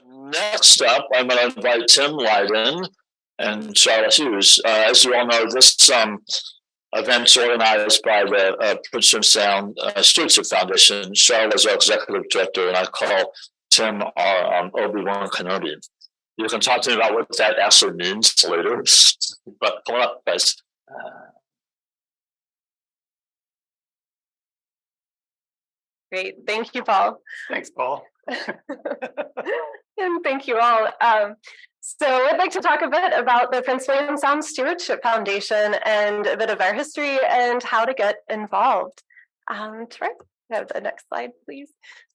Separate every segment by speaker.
Speaker 1: Next up, I'm going to invite Tim Lydon and Charla Hughes. As you all know, this event's organized by the Prince William Sound Stewardship Foundation. Charla is our executive director, and I call Tim our Obi-Wan Kenobi. You can talk to me about what that actually means later, but come on up, guys.
Speaker 2: Great. Thank you, Paul.
Speaker 3: Thanks, Paul.
Speaker 2: And thank you all. So I'd like to talk a bit about the Prince William Sound Stewardship Foundation and a bit of our history and how to get involved. Have the next slide, please.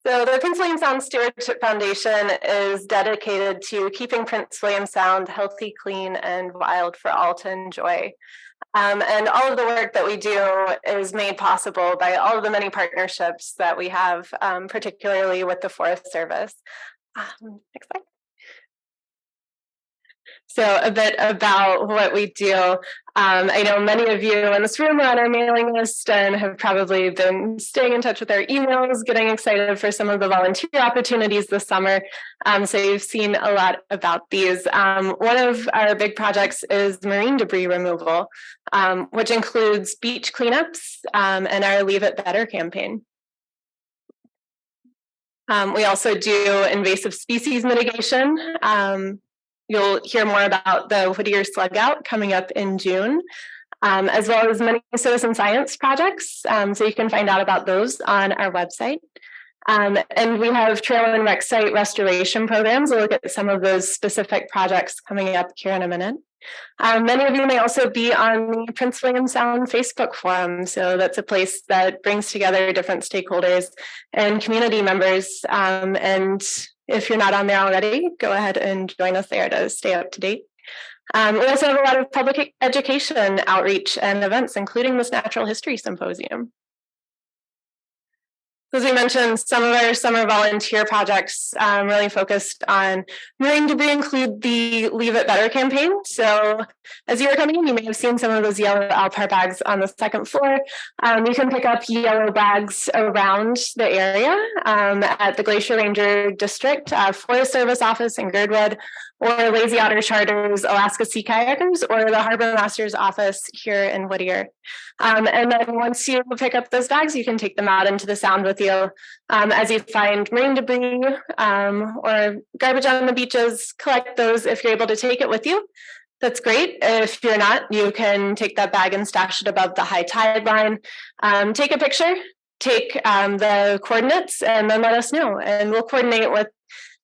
Speaker 2: So the Prince William Sound Stewardship Foundation is dedicated to keeping Prince William Sound healthy, clean, and wild for all to enjoy. And all of the work that we do is made possible by all of the many partnerships that we have, particularly with the Forest Service. Next slide. So a bit about what we do. I know many of you in this room are on our mailing list and have probably been staying in touch with our emails, getting excited for some of the volunteer opportunities this summer. So you've seen a lot about these. One of our big projects is marine debris removal, which includes beach cleanups and our Leave It Better campaign. We also do invasive species mitigation. You'll hear more about the Whittier slug out coming up in June, as well as many citizen science projects. So you can find out about those on our website. And we have trail and wreck site restoration programs. We'll look at some of those specific projects coming up here in a minute. Many of you may also be on the Prince William Sound Facebook forum. So that's a place that brings together different stakeholders and community members. And if you're not on there already, go ahead and join us there to stay up to date. We also have a lot of public education outreach and events, including this Natural History Symposium. As we mentioned, some of our summer volunteer projects really focused on marine debris include the Leave It Better campaign. So as you were coming in, you may have seen some of those yellow Alpar bags on the second floor. You can pick up yellow bags around the area at the Glacier Ranger District, Forest Service office in Girdwood, or Lazy Otter Charters, Alaska Sea Kayakers, or the Harbor Master's office here in Whittier. And then once you pick up those bags, you can take them out into the Sound with you. As you find marine debris or garbage on the beaches, collect those if you're able to take it with you. That's great. If you're not, you can take that bag and stash it above the high tide line. Take a picture, take the coordinates, and then let us know. And we'll coordinate with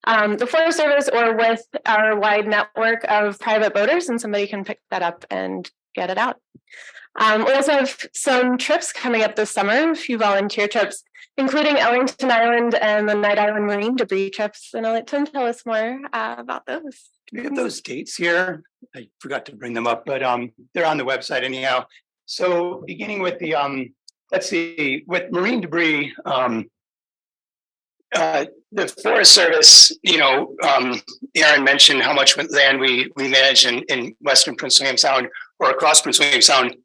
Speaker 2: the Forest Service or with our wide network of private boaters, and somebody can pick that up and get it out. We also have some trips coming up this summer, a few volunteer trips, including Ellington Island and the Night Island marine debris trips. And I'll let Tim tell us more about those.
Speaker 3: Do we have those dates here? I forgot to bring them up, but they're on the website anyhow. So beginning with the, let's see, with marine debris, the Forest Service, Aaron mentioned how much land we manage in Western Prince William Sound or across Prince William Sound.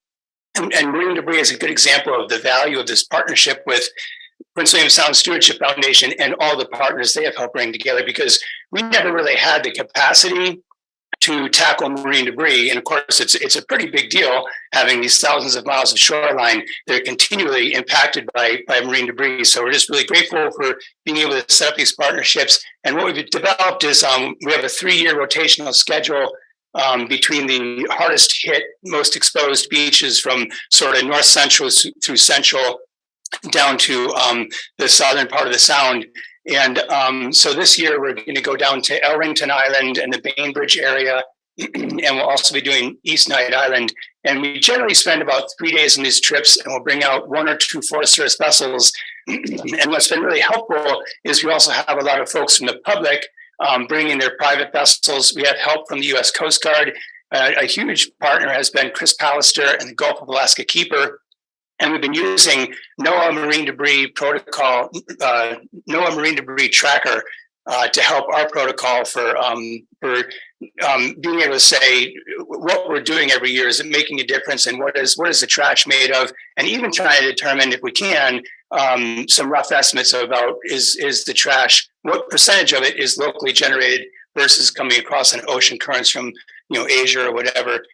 Speaker 3: And marine debris is a good example of the value of this partnership with Prince William Sound Stewardship Foundation and all the partners they have helped bring together, because we never really had the capacity to tackle marine debris. And of course, it's a pretty big deal having these thousands of miles of shoreline that are continually impacted by marine debris. So we're just really grateful for being able to set up these partnerships. And what we've developed is we have a 3-year rotational schedule between the hardest hit, most exposed beaches from sort of north central through central down to the southern part of the Sound. And so this year we're going to go down to Ellington Island and the Bainbridge area, and we'll also be doing East Night Island. And we generally spend about 3 days on these trips, and we'll bring out 1 or 2 Forest Service vessels. And what's been really helpful is we also have a lot of folks from the public bringing their private vessels. We have help from the U.S. Coast Guard. A huge partner has been Chris Pallister and the Gulf of Alaska Keeper. And we've been using NOAA Marine Debris Protocol, NOAA Marine Debris Tracker to help our protocol for being able to say what we're doing every year. Is it making a difference, and what is the trash made of, and even trying to determine, if we can, some rough estimates about is the trash, what percentage of it is locally generated versus coming across an ocean currents from Asia or whatever.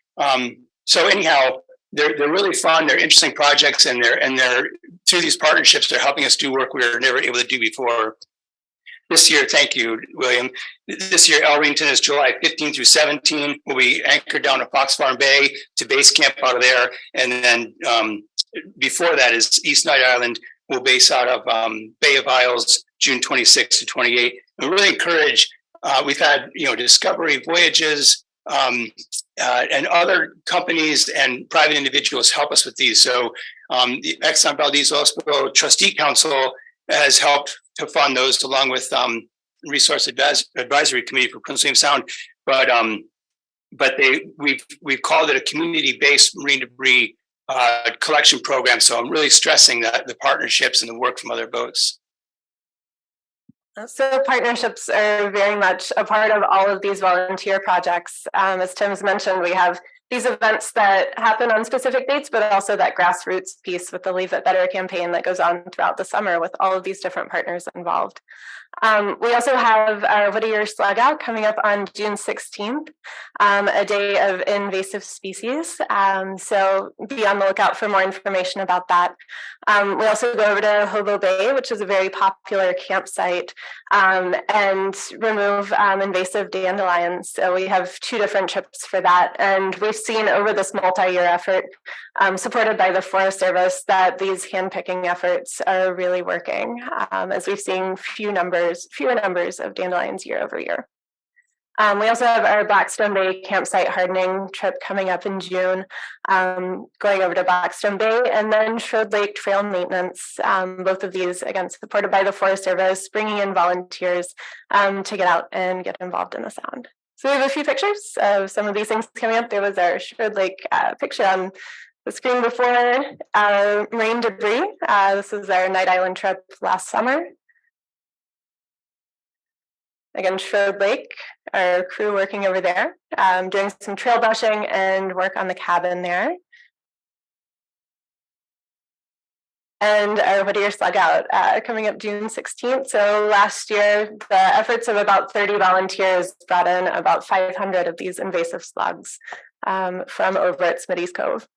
Speaker 3: So anyhow, they're really fun. They're interesting projects, and they're through these partnerships, they're helping us do work we were never able to do before. This year, thank you, William. This year, Elrington is July 15 through 17. We'll be anchored down to Fox Farm Bay to base camp out of there. And then before that is East Night Island. We'll base out of Bay of Isles, June 26 to 28. And really encourage, we've had, discovery voyages and other companies and private individuals help us with these. So the Exxon Valdez Oil Spill Trustee Council has helped to fund those, along with Resource Advisory Committee for Prince William Sound. But we've called it a community-based marine debris collection program. So I'm really stressing that the partnerships and the work from other boats.
Speaker 2: So partnerships are very much a part of all of these volunteer projects. As Tim's mentioned, we have these events that happen on specific dates, but also that grassroots piece with the Leave It Better campaign that goes on throughout the summer with all of these different partners involved. We also have our Whittier Slug Out coming up on June 16th, a day of invasive species. So be on the lookout for more information about that. We also go over to Hobo Bay, which is a very popular campsite, and remove invasive dandelions. So we have 2 different trips for that. And we've seen over this multi-year effort, supported by the Forest Service, that these hand-picking efforts are really working, as we've seen fewer numbers of dandelions year over year. We also have our Blackstone Bay campsite hardening trip coming up in June, going over to Blackstone Bay, and then Shrode Lake trail maintenance. Both of these, again, supported by the Forest Service, bringing in volunteers to get out and get involved in the sound. So we have a few pictures of some of these things coming up. There was our Shrode Lake picture on the screen before, marine debris. This is our Night Island trip last summer. Again, Shrode Lake, our crew working over there, doing some trail brushing and work on the cabin there. And our Whittier Slug Out coming up June 16th. So last year, the efforts of about 30 volunteers brought in about 500 of these invasive slugs from over at Smitty's Cove.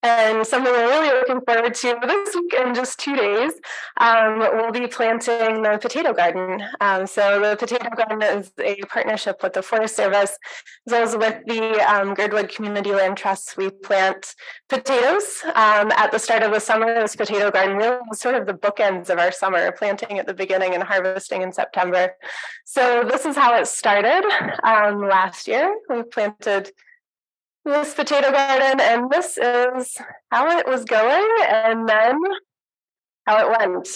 Speaker 2: And something we're really looking forward to this week, in just 2 days, we'll be planting the potato garden. So the potato garden is a partnership with the Forest Service, as well as with the Girdwood Community Land Trust. We plant potatoes at the start of the summer. This potato garden really is sort of the bookends of our summer, planting at the beginning and harvesting in September. So this is how it started last year. We planted this potato garden, and this is how it was going and then how it went.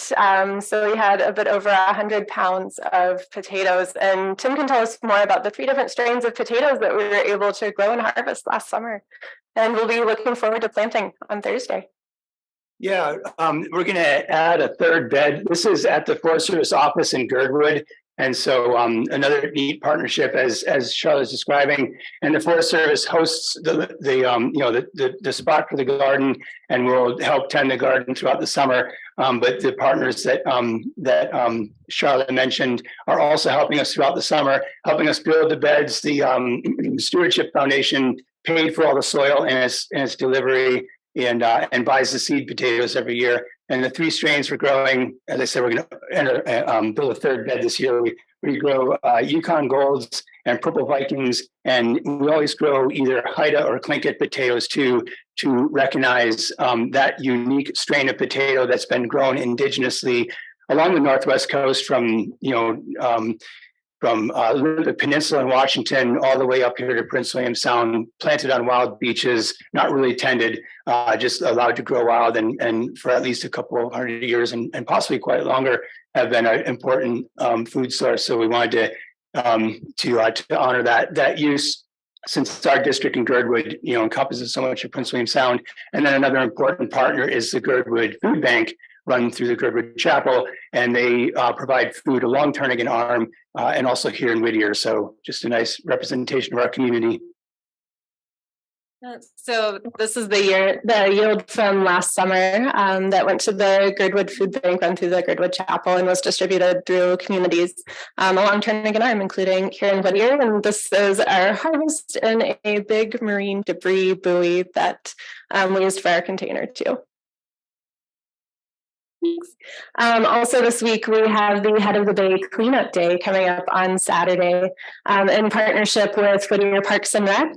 Speaker 2: So we had a bit over 100 pounds of potatoes, and Tim can tell us more about the 3 different strains of potatoes that we were able to grow and harvest last summer. And we'll be looking forward to planting on Thursday.
Speaker 3: Yeah, we're going to add a 3rd bed. This is at the Forest Service office in Girdwood. And so another neat partnership, as Charla is describing, and the Forest Service hosts the spot for the garden, and will help tend the garden throughout the summer. But the partners that Charla mentioned are also helping us throughout the summer, helping us build the beds. The Stewardship Foundation paid for all the soil and its delivery, and buys the seed potatoes every year. And the 3 strains we're growing, as I said, we're going to build a 3rd bed this year. We grow Yukon Golds and Purple Vikings, and we always grow either Haida or Tlingit potatoes to recognize that unique strain of potato that's been grown indigenously along the Northwest coast from the peninsula in Washington all the way up here to Prince William Sound, planted on wild beaches, not really tended, just allowed to grow wild, and for at least a couple of 100 years and possibly quite longer have been an important food source. So we wanted to honor that use, since our district in Girdwood, encompasses so much of Prince William Sound. And then another important partner is the Girdwood Food Bank, run through the Girdwood Chapel, and they provide food along Turnagain Arm and also here in Whittier. So just a nice representation of our community.
Speaker 2: So this is the yield from last summer that went to the Girdwood Food Bank, run through the Girdwood Chapel, and was distributed through communities along Turnagain Arm, including here in Whittier. And this is our harvest in a big marine debris buoy that we used for our container too. Also this week, we have the Head of the Bay Cleanup Day coming up on Saturday in partnership with Whittier Parks and Rec.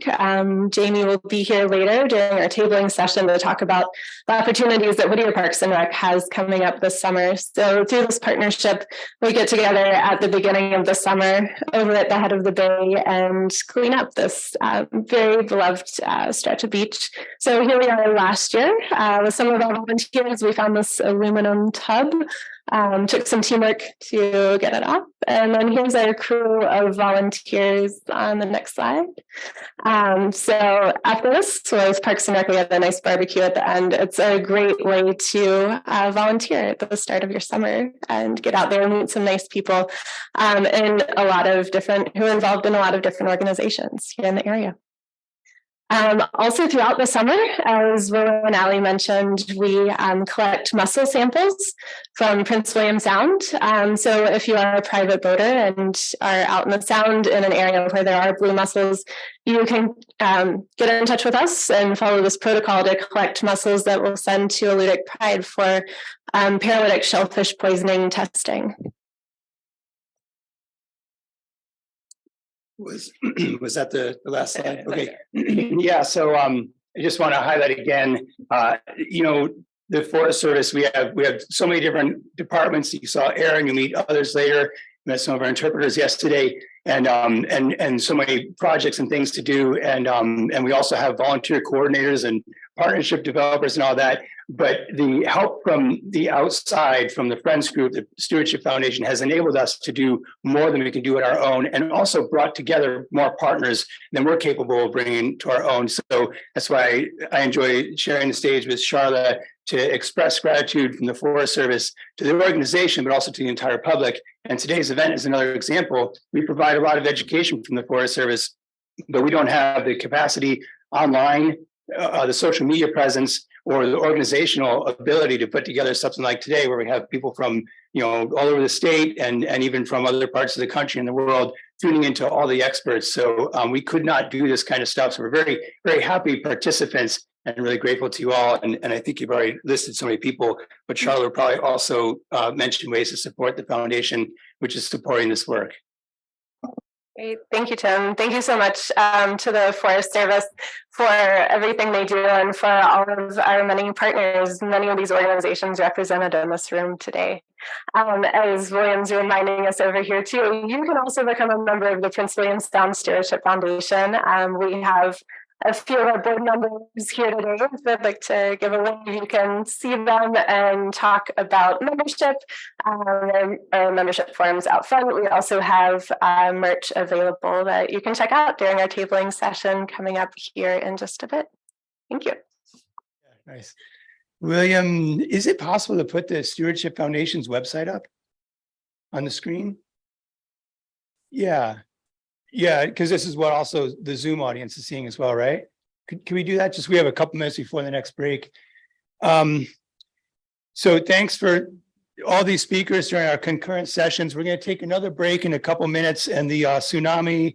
Speaker 2: Jamie will be here later during our tabling session to talk about the opportunities that Whittier Parks and Rec has coming up this summer. So through this partnership, we get together at the beginning of the summer over at the Head of the Bay and clean up this very beloved stretch of beach. So here we are last year with some of our volunteers. We found this aluminum tub, took some teamwork to get it off, and then here's our crew of volunteers on the next slide. So after this, with Parks and Rec, we have a nice barbecue at the end. It's a great way to volunteer at the start of your summer and get out there and meet some nice people who are involved in a lot of different organizations here in the area. Also throughout the summer, as William and Allie mentioned, we collect mussel samples from Prince William Sound. So if you are a private boater and are out in the Sound in an area where there are blue mussels, you can get in touch with us and follow this protocol to collect mussels that we'll send to Alludic Pride for paralytic shellfish poisoning testing.
Speaker 3: Was that the last slide? Okay. Yeah. So I just want to highlight again, the Forest Service, we have so many different departments. You saw Aaron, you meet others later, met some of our interpreters yesterday, and so many projects and things to do. And we also have volunteer coordinators and partnership developers and all that. But the help from the outside, from the Friends Group, the Stewardship Foundation, has enabled us to do more than we can do at our own, and also brought together more partners than we're capable of bringing to our own. So that's why I enjoy sharing the stage with Charla to express gratitude from the Forest Service to the organization, but also to the entire public. And today's event is another example. We provide a lot of education from the Forest Service, but we don't have the capacity online, the social media presence, or the organizational ability to put together something like today, where we have people from all over the state and even from other parts of the country and the world tuning into all the experts. So we could not do this kind of stuff. So we're very, very happy participants and really grateful to you all. And I think you've already listed so many people, but Charlotte will probably also mention ways to support the foundation, which is supporting this work.
Speaker 2: Great. Thank you, Tim. Thank you so much to the Forest Service for everything they do and for all of our many partners, many of these organizations represented in this room today. As William's reminding us over here too, you can also become a member of the Prince William Sound Stewardship Foundation. We have a few of our board members here today. If they'd like to give a wave, you can see them and talk about membership. Our membership forms out front. We also have merch available that you can check out during our tabling session coming up here in just a bit. Thank you.
Speaker 3: Yeah, nice. William, is it possible to put the Stewardship Foundation's website up on the screen? Yeah. Yeah, because this is what also the Zoom audience is seeing as well, right? Can we do that? We have a couple minutes before the next break. So thanks for all these speakers during our concurrent sessions. We're going to take another break in a couple minutes, and the tsunami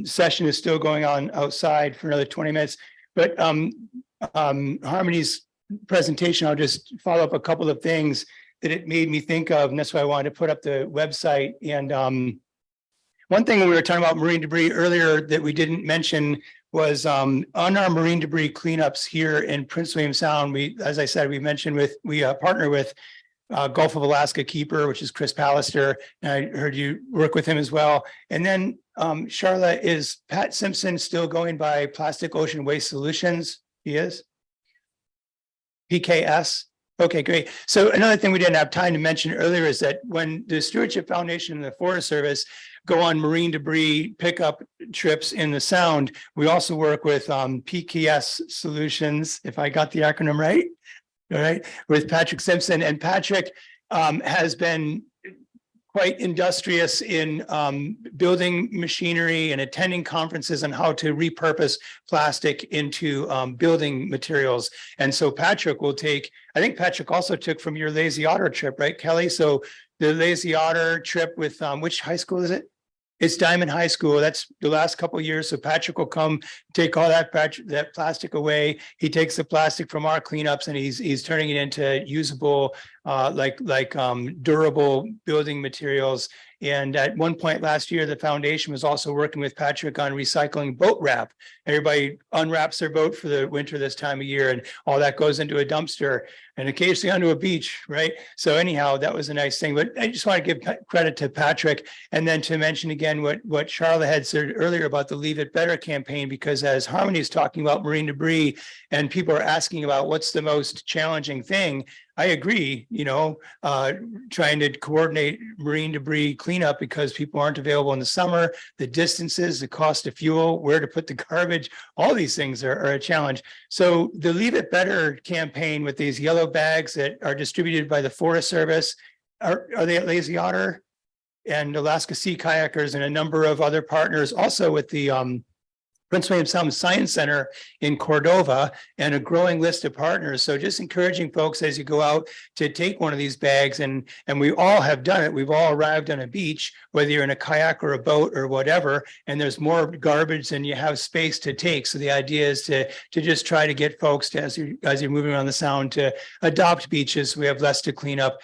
Speaker 3: session is still going on outside for another 20 minutes. But Harmony's presentation, I'll just follow up a couple of things that it made me think of, and that's why I wanted to put up the website. And one thing when we were talking about marine debris earlier that we didn't mention was on our marine debris cleanups here in Prince William Sound. As I said, we partner with Gulf of Alaska Keeper, which is Chris Pallister, and I heard you work with him as well. And then Charla, is Pat Simpson still going by Plastic Ocean Waste Solutions? He is? PKS? Okay, great. So another thing we didn't have time to mention earlier is that when the Stewardship Foundation and the Forest Service go on marine debris pickup trips in the Sound, we also work with PKS Solutions, if I got the acronym right,
Speaker 4: all right, with Patrick Simpson. And Patrick has been quite industrious in building machinery and attending conferences on how to repurpose plastic into building materials. And so Patrick will take, I think Patrick also took from your Lazy Otter trip, right, Kelly? So the Lazy Otter trip with which high school is it? It's Diamond High School. That's the last couple of years. So Patrick will come take all that plastic away. He takes the plastic from our cleanups and he's turning it into usable, durable building materials. And at one point last year, the foundation was also working with Patrick on recycling boat wrap. Everybody unwraps their boat for the winter this time of year, and all that goes into a dumpster and occasionally onto a beach, right? So anyhow, that was a nice thing. But I just want to give credit to Patrick, and then to mention again what Charla had said earlier about the Leave It Better campaign, because as Harmony is talking about marine debris and people are asking about what's the most challenging thing, I agree, trying to coordinate marine debris cleanup because people aren't available in the summer, the distances, the cost of fuel, where to put the garbage, all these things are a challenge. So the Leave It Better campaign with these yellow bags that are distributed by the Forest Service, are they at Lazy Otter and Alaska Sea Kayakers and a number of other partners, also with the Prince William Sound Science Center in Cordova, and a growing list of partners. So just encouraging folks as you go out to take one of these bags, and we all have done it. We've all arrived on a beach, whether you're in a kayak or a boat or whatever, and there's more garbage than you have space to take. So the idea is to just try to get folks to, as you're moving around the Sound, to adopt beaches. So we have less to clean up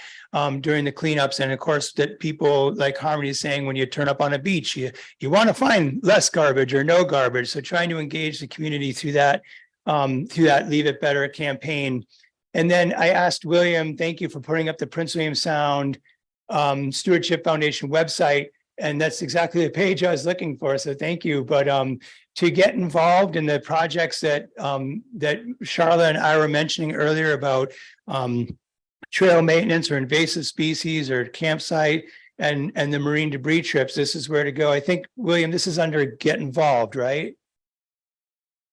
Speaker 4: during the cleanups. And of course, that people, like Harmony is saying, when you turn up on a beach, you want to find less garbage or no garbage. So trying to engage the community through that Leave It Better campaign. And then I asked William, thank you for putting up the Prince William Sound Stewardship Foundation website. And that's exactly the page I was looking for. So thank you. But to get involved in the projects that Charla and I were mentioning earlier about trail maintenance or invasive species or campsite and the marine debris trips, this is where to go. I think, William, this is under Get Involved, right?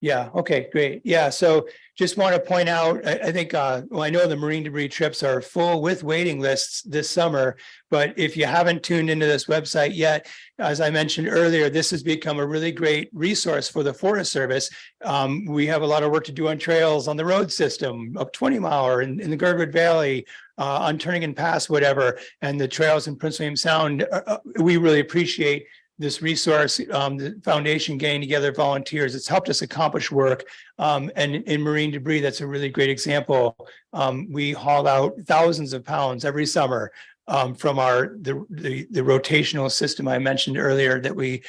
Speaker 4: Yeah, okay, great. Yeah, so just want to point out, I think, well, I know the marine debris trips are full with waiting lists this summer, but if you haven't tuned into this website yet, as I mentioned earlier, this has become a really great resource for the Forest Service. We have a lot of work to do on trails on the road system, up 20 Mile in the Girdwood Valley, on Turnigan Pass, whatever, and the trails in Prince William Sound. We really appreciate this resource, the foundation getting together volunteers. It's helped us accomplish work. And in marine debris, that's a really great example. We haul out thousands of pounds every summer from the rotational system I mentioned earlier that we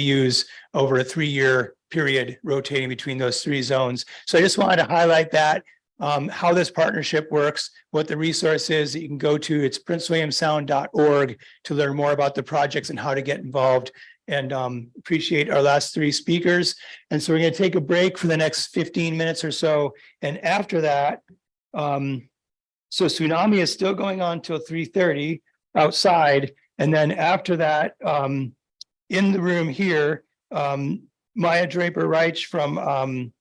Speaker 4: use over a 3-year period, rotating between those 3 zones. So I just wanted to highlight that. How this partnership works, what the resource is that you can go to. It's princewilliamsound.org to learn more about the projects and how to get involved. And appreciate our last 3 speakers. And so we're going to take a break for the next 15 minutes or so. And after that, so tsunami is still going on till 3:30 outside. And then after that, in the room here, Maya Draper-Reich from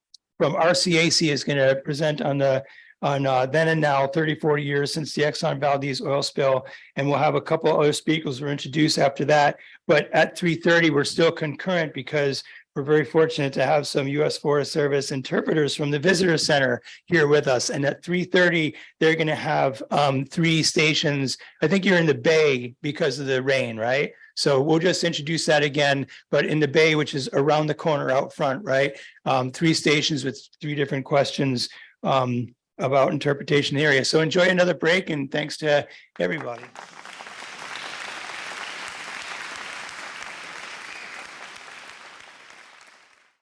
Speaker 4: RCAC is going to present on then and now, 34 years since the Exxon Valdez oil spill, and we'll have a couple other speakers we'll introduce after that. But at 3:30, we're still concurrent because we're very fortunate to have some U.S. Forest Service interpreters from the Visitor Center here with us. And at 3:30, they're going to have 3 stations. I think you're in the bay because of the rain, right? So we'll just introduce that again, but in the bay, which is around the corner out front, right? 3 stations with 3 different questions about interpretation area. So enjoy another break, and thanks to everybody.